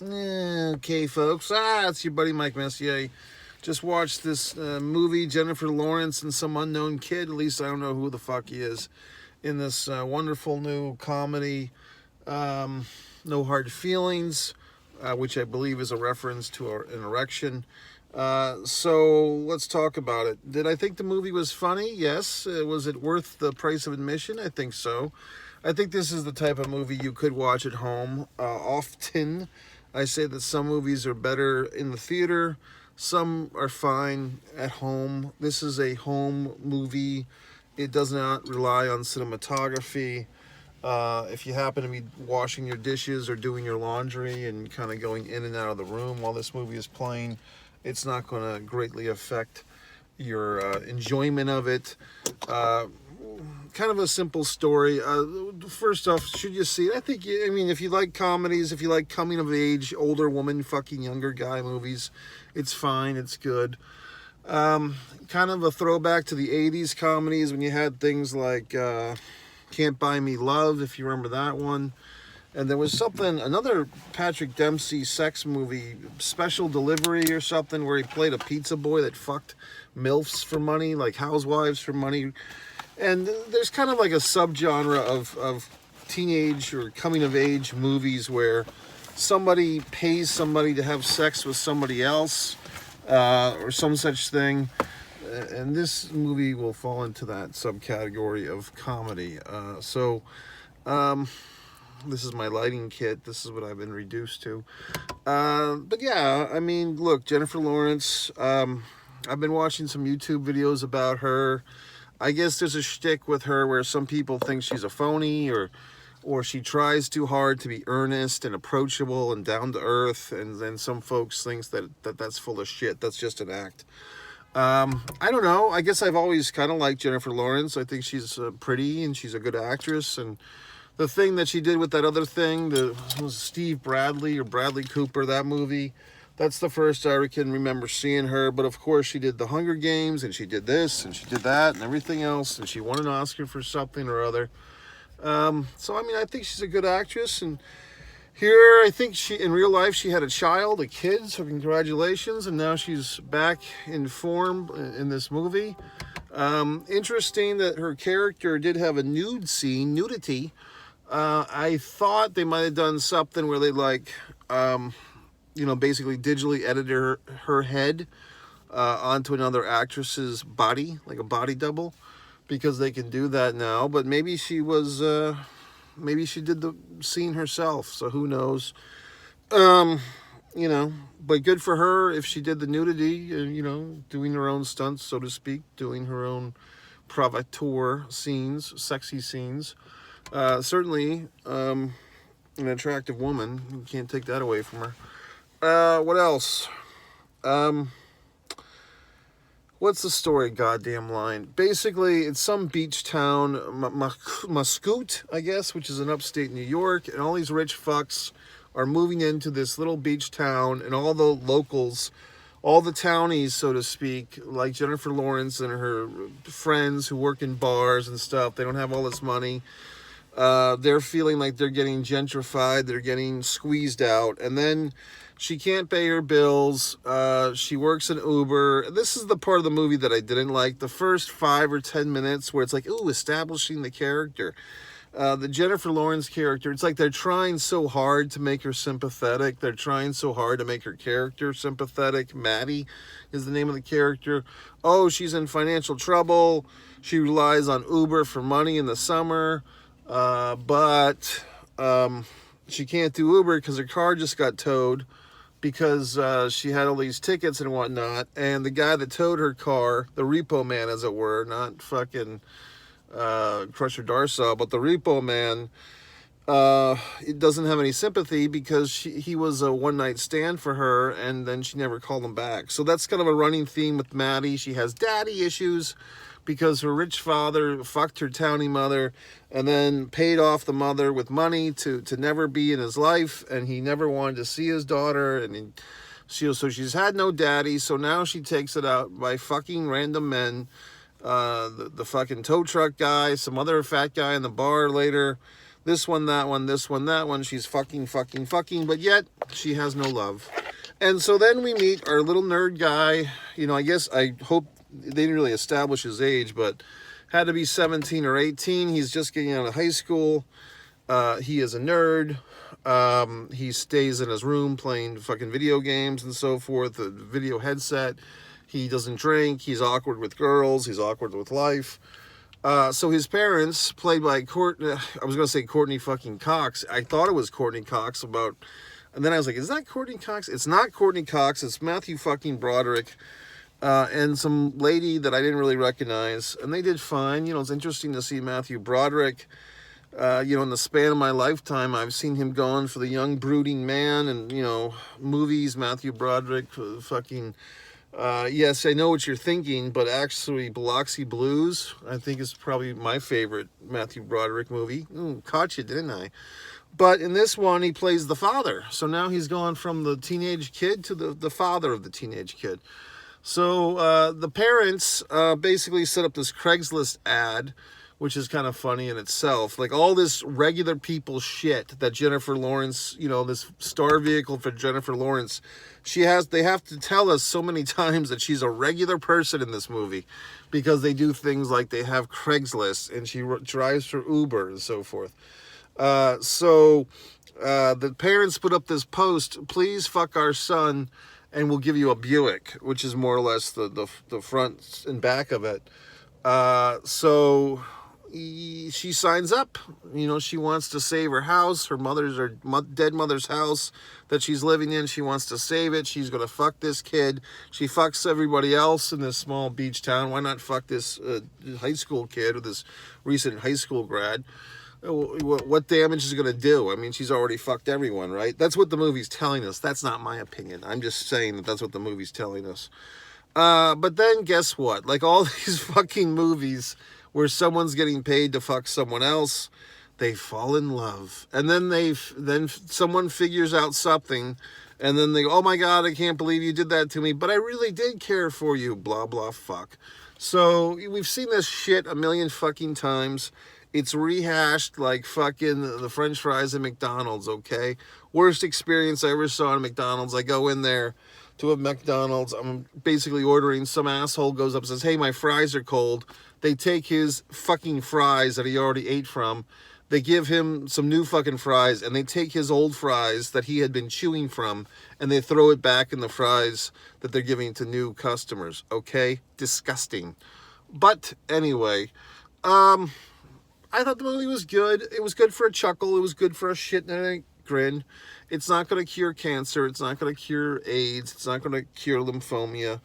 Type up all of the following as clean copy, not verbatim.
Okay, folks. It's your buddy Mike Messier. Just watched this movie, Jennifer Lawrence and some unknown kid. At least I don't know who the fuck he is. In this wonderful new comedy, No Hard Feelings, which I believe is a reference to an erection. So let's talk about it. Did I think the movie was funny? Yes. Was it worth the price of admission? I think so. I think this is the type of movie you could watch at home. Often, I say that some movies are better in the theater, some are fine at home. This is a home movie. It does not rely on cinematography. If you happen to be washing your dishes or doing your laundry and kind of going in and out of the room while this movie is playing, it's not going to greatly affect your enjoyment of it. Kind of a simple story. First off, should you see it? I mean, if you like comedies, if you like coming of age, older woman fucking younger guy movies, it's fine, it's good. Kind of a throwback to the 80s comedies when you had things like Can't Buy Me Love, if you remember that one. And there was another Patrick Dempsey sex movie, Special Delivery or something, where he played a pizza boy that fucked MILFs for money, like housewives for money. And there's kind of like a subgenre of teenage or coming of age movies where somebody pays somebody to have sex with somebody else or some such thing. And this movie will fall into that subcategory of comedy. This is my lighting kit. This is what I've been reduced to. But yeah, I mean, look, Jennifer Lawrence. I've been watching some YouTube videos about her. I guess there's a shtick with her where some people think she's a phony or she tries too hard to be earnest and approachable and down to earth, and then some folks thinks that's full of shit. That's just an act. I don't know. I guess I've always kind of liked Jennifer Lawrence. I think she's pretty and she's a good actress. And the thing that she did with that other thing, was Steve Bradley or Bradley Cooper, that movie. That's the first I can remember seeing her. But of course, she did The Hunger Games, and she did this, and she did that, and everything else, and she won an Oscar for something or other. So I mean, I think she's a good actress, and here I think in real life she had a child, a kid. So congratulations, and now she's back in form in this movie. Interesting that her character did have a nudity. I thought they might have done something where they basically digitally edited her head onto another actress's body, like a body double, because they can do that now. But maybe she did the scene herself, so who knows? But good for her if she did the nudity, doing her own stunts, so to speak, doing her own provocateur scenes, sexy scenes. Certainly, an attractive woman. You can't take that away from her. What else? What's the story, goddamn line? Basically, it's some beach town, Muscoot, I guess, which is in upstate New York, and all these rich fucks are moving into this little beach town, and all the locals, all the townies, so to speak, like Jennifer Lawrence and her friends who work in bars and stuff, they don't have all this money. They're feeling like they're getting gentrified, they're getting squeezed out, and then she can't pay her bills. She works in Uber. This is the part of the movie that I didn't like. The first 5 or 10 minutes where it's like, ooh, establishing the character. The Jennifer Lawrence character, it's like they're trying so hard to make her sympathetic. They're trying so hard to make her character sympathetic. Maddie is the name of the character. Oh, she's in financial trouble. She relies on Uber for money in the summer. But she can't do Uber because her car just got towed because she had all these tickets and whatnot. And the guy that towed her car, the repo man, as it were, not fucking Crusher Darsaw, but the repo man, it doesn't have any sympathy because he was a one-night stand for her, and then she never called him back. So that's kind of a running theme with Maddie. She has daddy issues because her rich father fucked her townie mother and then paid off the mother with money to never be in his life, and he never wanted to see his daughter, and so she's had no daddy, so now she takes it out by fucking random men. The fucking tow truck guy, some other fat guy in the bar later. This one, that one, this one, that one. She's fucking, but yet she has no love. And so then we meet our little nerd guy. You know, I guess I hope they didn't really establish his age, but had to be 17 or 18. He's just getting out of high school. He is a nerd. He stays in his room playing fucking video games and so forth, a video headset. He doesn't drink. He's awkward with girls. He's awkward with life. So his parents, played by I was going to say Courtney fucking Cox. I thought it was Courtney Cox and then I was like, is that Courtney Cox? It's not Courtney Cox. It's Matthew fucking Broderick. And some lady that I didn't really recognize. And they did fine. You know, it's interesting to see Matthew Broderick. You know, in the span of my lifetime, I've seen him gone for The Young Brooding Man and, you know, movies, Matthew Broderick, fucking, yes, I know what you're thinking, but actually Biloxi Blues, I think is probably my favorite Matthew Broderick movie. Ooh, caught you, didn't I? But in this one, he plays the father. So now he's gone from the teenage kid to the father of the teenage kid. So the parents basically set up this Craigslist ad, which is kind of funny in itself. Like all this regular people shit that Jennifer Lawrence, you know, this star vehicle for Jennifer Lawrence, they have to tell us so many times that she's a regular person in this movie because they do things like they have Craigslist and she drives for Uber and so forth. So the parents put up this post, please fuck our son and we'll give you a Buick, which is more or less the front and back of it. So she signs up. You know, she wants to save her house, her dead mother's house that she's living in. She wants to save it. She's going to fuck this kid. She fucks everybody else in this small beach town. Why not fuck this high school kid or this recent high school grad? What damage is it going to do? I mean, she's already fucked everyone, right? That's what the movie's telling us. That's not my opinion. I'm just saying that that's what the movie's telling us. But then guess what? Like all these fucking movies where someone's getting paid to fuck someone else, they fall in love. And then someone figures out something and then they go, oh my God, I can't believe you did that to me, but I really did care for you, blah, blah, fuck. So we've seen this shit a million fucking times. It's rehashed like fucking the French fries at McDonald's, okay? Worst experience I ever saw at McDonald's. I go in there to a McDonald's. I'm basically ordering. Some asshole goes up and says, hey, my fries are cold. They take his fucking fries that he already ate from. They give him some new fucking fries, and they take his old fries that he had been chewing from, and they throw it back in the fries that they're giving to new customers, okay? Disgusting. But anyway, I thought the movie was good. It was good for a chuckle. It was good for a shit and a grin. It's not going to cure cancer. It's not going to cure AIDS. It's not going to cure lymphoma.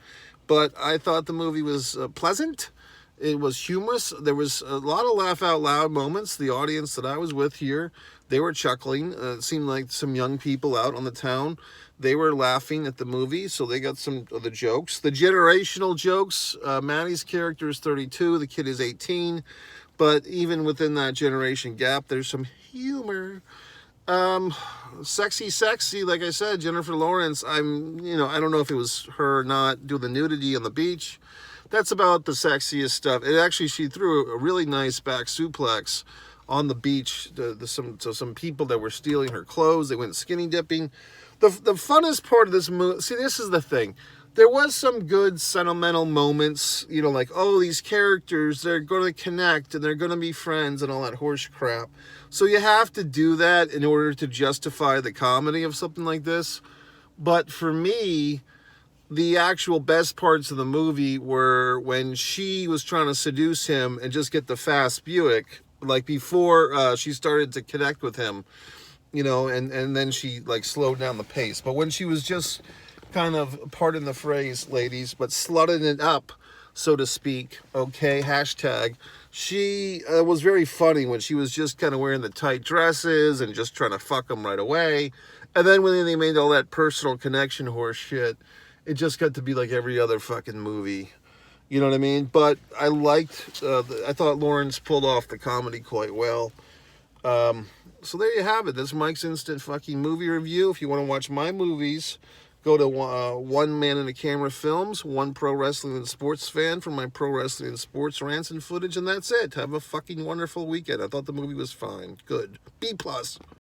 But I thought the movie was pleasant. It was humorous. There was a lot of laugh out loud moments. The audience that I was with here, they were chuckling. It seemed like some young people out on the town, they were laughing at the movie, so they got some of the jokes. The generational jokes, Maddie's character is 32, the kid is 18. But even within that generation gap, there's some humor. Sexy, like I said, Jennifer Lawrence, I don't know if it was her or not, do the nudity on the beach. That's about the sexiest stuff. She threw a really nice back suplex on the beach to some people that were stealing her clothes. They went skinny dipping. The funnest part of this movie, see, this is the thing. There was some good sentimental moments, you know, like, oh, these characters, they're going to connect and they're going to be friends and all that horse crap. So you have to do that in order to justify the comedy of something like this. But for me, the actual best parts of the movie were when she was trying to seduce him and just get the fast Buick, like before she started to connect with him, you know, and then she like slowed down the pace. But when she was just kind of, pardon the phrase, ladies, but slutting it up, so to speak, okay, hashtag, she was very funny when she was just kind of wearing the tight dresses and just trying to fuck him right away. And then when they made all that personal connection horse shit, it just got to be like every other fucking movie. You know what I mean? But I I thought Lawrence pulled off the comedy quite well. So there you have it. That's Mike's Instant fucking movie review. If you want to watch my movies, Go to One Man and a Camera Films, One Pro Wrestling and Sports Fan for my pro wrestling and sports rants and footage, and that's it. Have a fucking wonderful weekend. I thought the movie was fine. Good. B+.